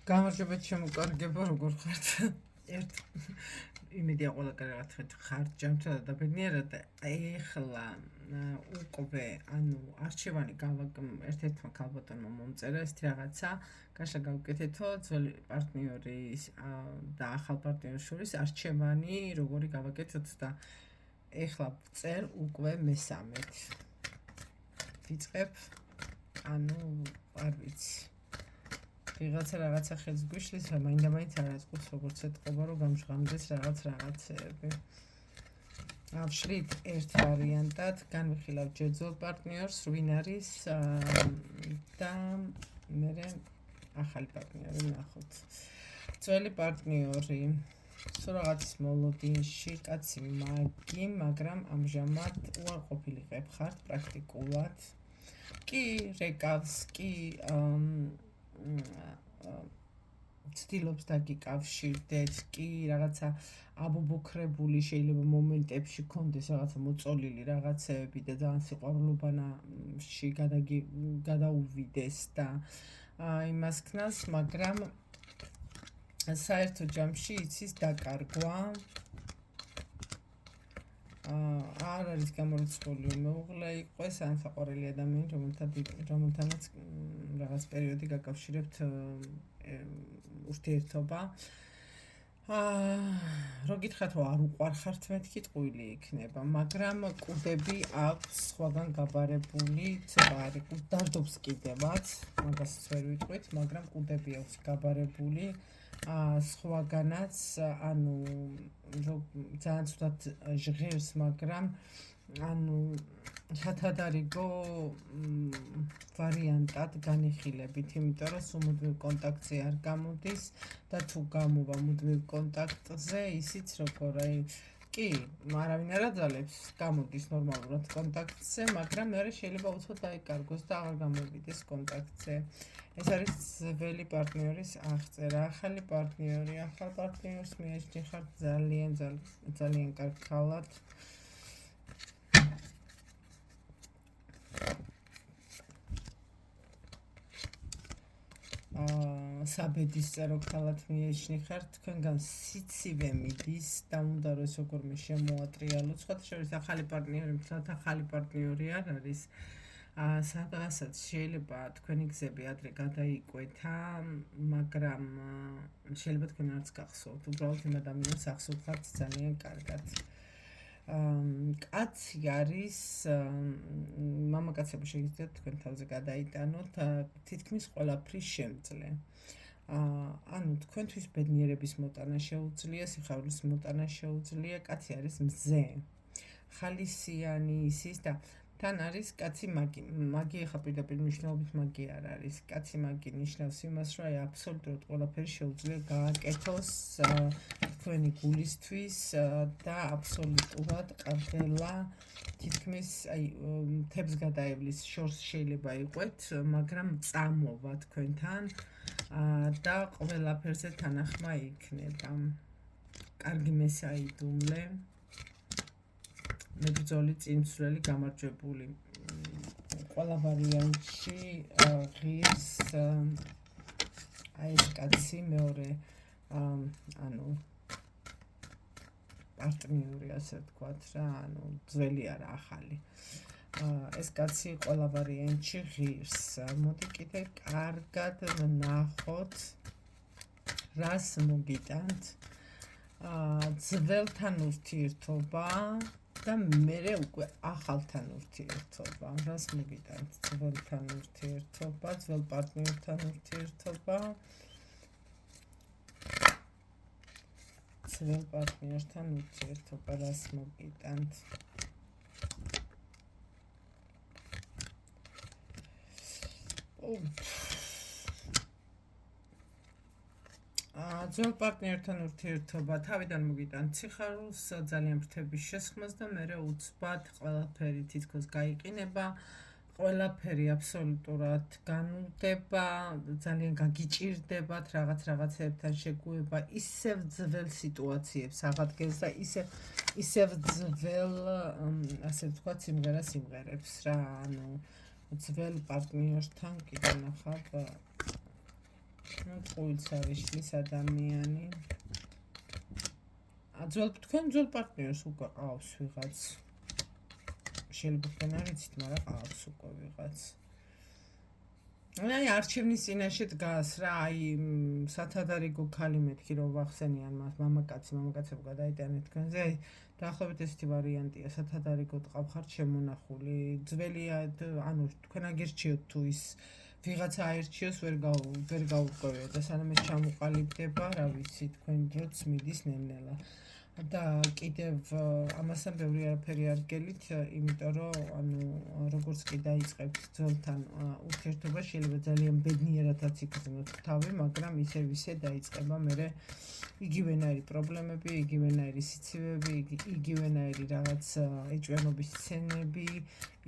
გამარჯობა ჩემო როგორ ხართ? ერთ იმედია ყველა კარგად ხართ, ჯანმრთელად და ბედნიერად და ეხლა უკვე არჩევანი ერთ-ერთმა ქალბატონმა მომწერა ეს რაღაცა, გაშა გავკეთეთო ძველი პარტნიორის და ახალ პარტნიორის შორის არჩევანი როგორი გავაკეთოთ და ეხლა წერ უკვე მესამედ. ვიწყებ, არ ვიცი. რაღაცა ხელს გვიშლის, რა მაინდა-მაინც არ აწყობს როგორც ეთყობა, რომ გამჟღავნდეს რაღაცეები. ავშრით ერთ ვარიანტად, განვიხილავ ჯეძო პარტნიორს, ვინ არის და მერე ახალი პარტნიორი ვნახოთ. ძველი პარტნიორი, სულ რაღაცის მოლოდინში, კაცი მაგი, მაგრამ ამჟამად უარყოფილი ხართ პრაქტიკულად. კი რეკავს, კი ცდილობს დაგიკავშირდეთ, კი რაღაცა აბუბოქრებული შეიძლება მომენტებში კონდეს რაღაცა მოწოლილი რაღაცეები და ძალიან სიყვარულობანაში გადაუვიდეს და იმას ქნას, მაგრამ საერთო ჯამში იცის დაკარგვა. არ არის გამორიცხული მეუღლე იყოს ან საყვარელი ადამიანი, რომელთანაც რაღაც პერიოდი გაკავშირებთ ურთიერთობა. რო გითხრათ, რომ არ უყვარხართ, მეთქი ტყუილი იქნება, მაგრამ კუდები აქვს სხვაგან გაბარებული, დარდობს კიდევაც, მაგასაც ვერ ვიტყვით, მაგრამ კუდები აქვს გაბარებული. სხვაგანაც, ძალიან ცუდად ჟღერს, მაგრამ შათადარიგო ვარიანტად განიხილებით, იმიტომ რომ სულ კონტაქტზე არ გამოდის და თუ გამოვა მუდმივ კონტაქტზე, ისიც როგორ კი, არავინ არ აძალებს, გამოდის ნორმალურად კონტაქტზე, მაგრამ მეორე შეიძლება უცბად დაიკარგოს და აღარ გამოვიდეს კონტაქტზე. ეს არის ძველი პარტნიორის აღწერა. ახალი პარტნიორი, ახალ პარტნიორს მიაჩნიხარ ძალიან კარგ ქალად. საბედის წერო ქალად მიეჩნიხარ, თქვენგან სიცივე მიდის და უნდა რომ როგორმე შემოატრიალოთ. სხვათა შორის ახალი პარტნიორი, მთლად ახალი პარტნიორი არ არის. სადღასაც შეიძლება თქვენი გზები ადრე გადაიკვეთა, მაგრამ შეიძლება თქვენ არც გახსოვთ, უბრალოდ იმ ადამიანს ახსოვთ ძალიან კარგად. კაცი არის, მამაკაცები შეგიძლიათ თქვენ თავზე გადაიტანოთ, თითქმის ყველაფრის შემძლე. თქვენთვის ბედნიერების მოტანა შეუძლია, სიხარულის მოტანა შეუძლია, კაცი არის მზე, ხალისიანი ისის და თან არის კაცი მაგი. მაგი ახლა პირდაპირ მნიშვნელობით მაგი არ არის. კაცი მაგი ნიშნავს იმას, რომ აბსოლუტურად ყველაფერი შეუძლია გააკეთოს თქვენი გულისთვის და აბსოლუტურად ყველა თითქმის მთებს გადაევლის შორს შეიძლება იყვეთ, მაგრამ წამოვა თქვენთან და ყველაფერზე თანახმა იქნება. კარგი მესაიდუმლე, მებრძოლი, წინსვლელი, გამარჯვებული. ყველა ვარიანტში ღირს ეს კაცი მეორე პარტნიორი, ასე ვთქვათ რა, ძველი არა, ახალი. ეს კაცი ყველა ვარიანტში ღირს. მოდი კიდე კარგად ვნახოთ, რას მოგიტანთ ძველთან ურთიერთობა და მერე უკვე ახალთან ურთიერთობა. რას მოგიტანთ ძველთან ურთიერთობა, ძველ პარტნიორთან ურთიერთობა, ძველ პარტნიორთან ურთიერთობა, რას მოგიტანთ? ძველ პარტნიორთან ურთიერთობა თავიდან მოგიტანთ სიხარულს, ძალიან ფრთების შესხმას და მერე უცბად ყველაფერი თითქოს გაიყინება, ყველაფერი აბსოლუტურად განულდება, ძალიან გაგიჭირდებათ რაღაცეებთან შეგუება, ისევ ძველ სიტუაციებს აღადგენს და ისევ ძველ, ასე ვთქვათ, სიმღერას იმღერებს რა, ძველ პარტნიორთან კიდე ნახავ წყვილს არის შლის ადამიანი. თქვენ ძველ პარტნიორს უკვე ყავს ვიღაც. შეიძლება თქვენ არ იცით, მაგრამ ყავს უკვე ვიღაც. აი არჩევნის წინაშე დგას რა, აი სათადარიგო ქალი მეთქი რომ ვახსენიან მას მამაკაცებო გადაიტანეთ თქვენზე, აი დაახლოებით ესეთი ვარიანტია, სათადარიგო ტყავხართ შემონახული, ძველია, ანუ თქვენ აგერჩიოთ თუ ის ვიღაცა აერჩიოს ვერ გაურკვევია და სანამ ეს ჩამოყალიბდება, რა ვიცი, თქვენ დროც მიდის ნელ-ნელა. და კიდევ ამასთან ბევრი არაფერი არ გელით, იმიტომ რომ ანუ როგორც კი დაიწყებთ ძველთან ურთიერთობა, შეიძლება ძალიან ბედნიერადაც იგრძნოთ თავი, მაგრამ ისე დაიწყება მერე იგივენაირი პრობლემები, იგივენაირი სიცივეები, იგივენაირი რაღაც ეჭვიანობის სცენები,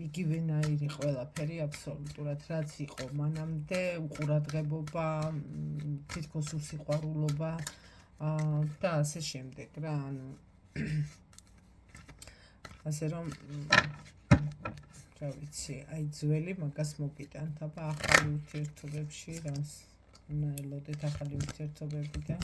იგივენაირი ყველაფერი აბსოლუტურად რაც იყო მანამდე, უყურადღებობა, თითქოს უსიყვარულობა და ასე შემდეგ რა, ანუ ასე რომ რა ვიცი, აი ძველი მაგას მოგიტანთ, აბა ახალი ურთიერთობებში რას უნდა ელოდეთ ახალი ურთიერთობებიდან.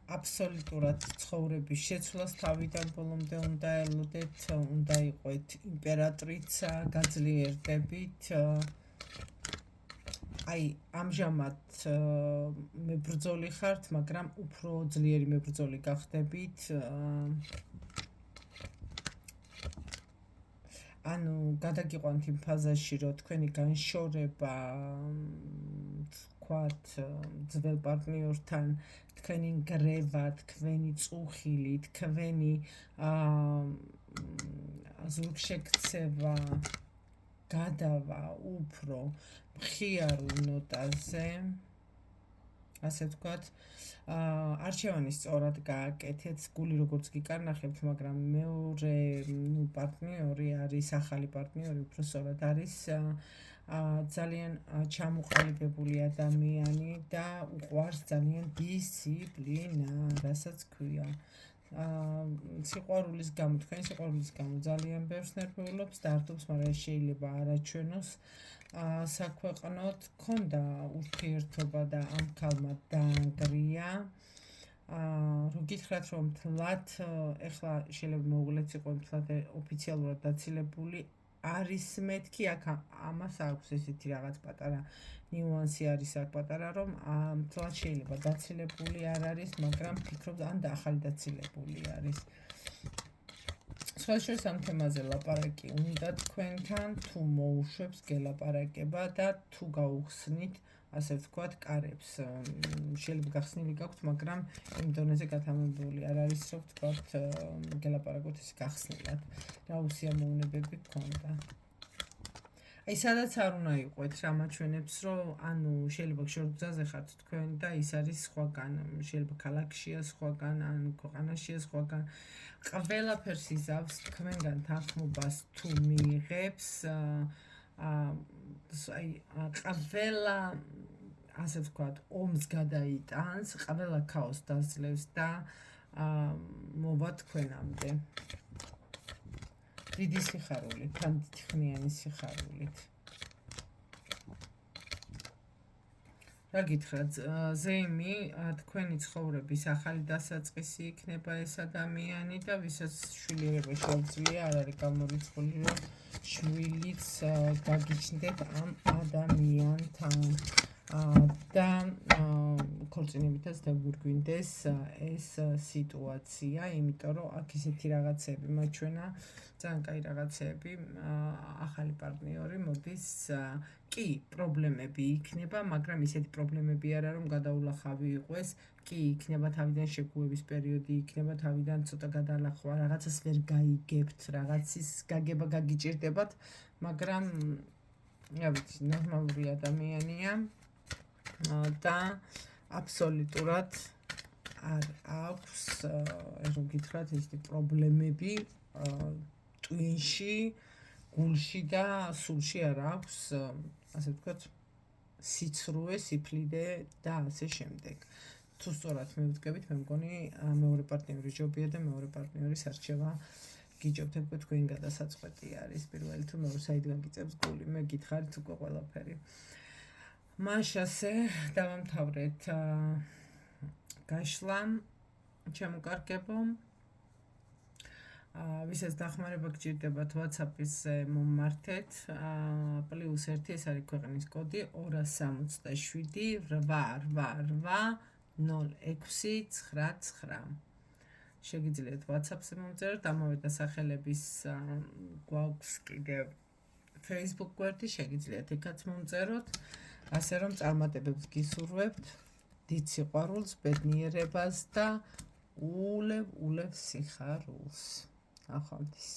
აბსოლუტურად ცხოვრების შეცვლას თავიდან ბოლომდე უნდა ელოდეთ, უნდა იყოთ იმპერატრიცა, გაძლიერდებით. აი ამჟამად მებრძოლი ხართ, მაგრამ უფრო ძლიერი მებრძოლი გახდებით. ანუ გადაგიყვანთ იმ ფაზაში, რომ თქვენი განშორება, თქვათ, ძველ პარტნიორთან, თქვენი ნგრევა, თქვენი წუხილი, თქვენი ზურგშექცევა გადავა უფრო მხიარულ ნოტაზე, ასე ვთქვათ, არჩევანი სწორად გააკეთეთ, გული როგორც გიკარნახებთ, მაგრამ მეორე პარტნიორი არის ახალი პარტნიორი, უფრო სწორად არის ძალიან ჩამოყალიბებული ადამიანი და უყვარს ძალიან დისციპლინა, რასაც ქვია. სიყვარულის გამო, თქვენი სიყვარულის გამო ძალიან ბევრს ნერვიულობს, დარდობს, მაგრამ შეიძლება არაჩვენოს საქვეყნოდ, ქონდა ურთიერთობა და ამ ქალმა დაანგრია. რო გითხრათ, რომ მთლად, ეხლა შეიძლება მოუღლეც იყო მთლად ოფიციალურად დაცილებული, არის მეთქი, აქ ამას აქვს ესეთი რაღაც პატარა ნიუანსი არის აქ პატარა, რომ მთლად შეიძლება დაცილებული არ არის, მაგრამ ფიქრობ, ან და ახალი დაცილებული არის. სხვადასხვა ამ თემაზე ლაპარაკი უნდა თქვენთან, თუ მოუშვებს გელაპარაკება და თუ გაუხსნით, ასე ვთქვათ, კარებს. შეიძლება გახსნილი გაქვთ, მაგრამ იმ დონეზე გათამამებული არ არის, რომ ვთქვათ, გელაპარაკოთ ესე გახსნილად. რა უსიამოვნებები გქონდა. აი სადაც არ უნდა იყვეთ რა მაჩვენებს, რომ ანუ შეიძლება შორგზაზე ხართ თქვენ და ის არის სხვაგან, შეიძლება ქალაქშია სხვაგან, ან ქვეყანაშია სხვაგან. ყველაფერს იზავს თქვენგან თანხმობას თუ მიიღებს, აი ყველა ასე ვთქვათ, ომს გადაიტანს, ყველა ქაოსს დაძლევს და მოვა თქვენამდე. დიდი სიხარულით, თან დიდხნიანი სიხარულით. რა გითხრათ, ზეიმი, თქვენი ცხოვრების ახალი დასაწყისი იქნება ეს ადამიანი და ვისაც შვილიერება შეუძლია, არ არის გამორიცხული, რომ შვილიც გაგიჩნდეთ ამ ადამიანთან და ქორწინებითაც დაგვირგვინდეს ეს სიტუაცია, იმიტომ რომ აქ ისეთი რაღაცები მაჩვენა, ძალიან კაი რაღაცები, ახალი პარტნიორი მოდის, კი, პრობლემები იქნება, მაგრამ ისეთი პრობლემები არა, რომ გადაულახავი იყოს, კი, იქნება თავიდან შეგუების პერიოდი, იქნება თავიდან ცოტა გადალახვა, რაღაცას ვერ გაიგებთ, რაღაცის გაგება გაგიჭირდებათ, მაგრამ რა ვიცი, ნორმალური ადამიანია და აბსოლუტურად არ აქვს, რო გითხრათ, ესეთი პრობლემები ტვინში, გულში და სულში არ აქვს, ასე ვთქვათ, სიცრუე, სიფლიდე და ასე შემდეგ. თუ სწორად მივდგებით, მე მგონი მეორე პარტნიორი ჯობია და მეორე პარტნიორის არჩევა გიჭობთ, თქვენ გადასაწყვეტი არის პირველი თუ მეორე საიდან გიწევს გული, მე გითხარით უკვე ყველაფერი. მაშასე დავამთავრეთ გაშლა ჩემო კარგებო ვისაც დახმარება გჭირდებათ WhatsApp-ზე მომმართეთ +1 ეს არის ქვეყნის კოდი 267 888 0699 შეგიძლიათ WhatsApp-ზე მომწეროთ ამავე დასახელების გვაქვს კიდევ Facebook გვერდი შეგიძლიათ იქაც მომწეროთ ასე რომ წარმატებებს გისურვებთ დიდ სიყვარულს ბედნიერებას და ულევ სიხარულს ახალდის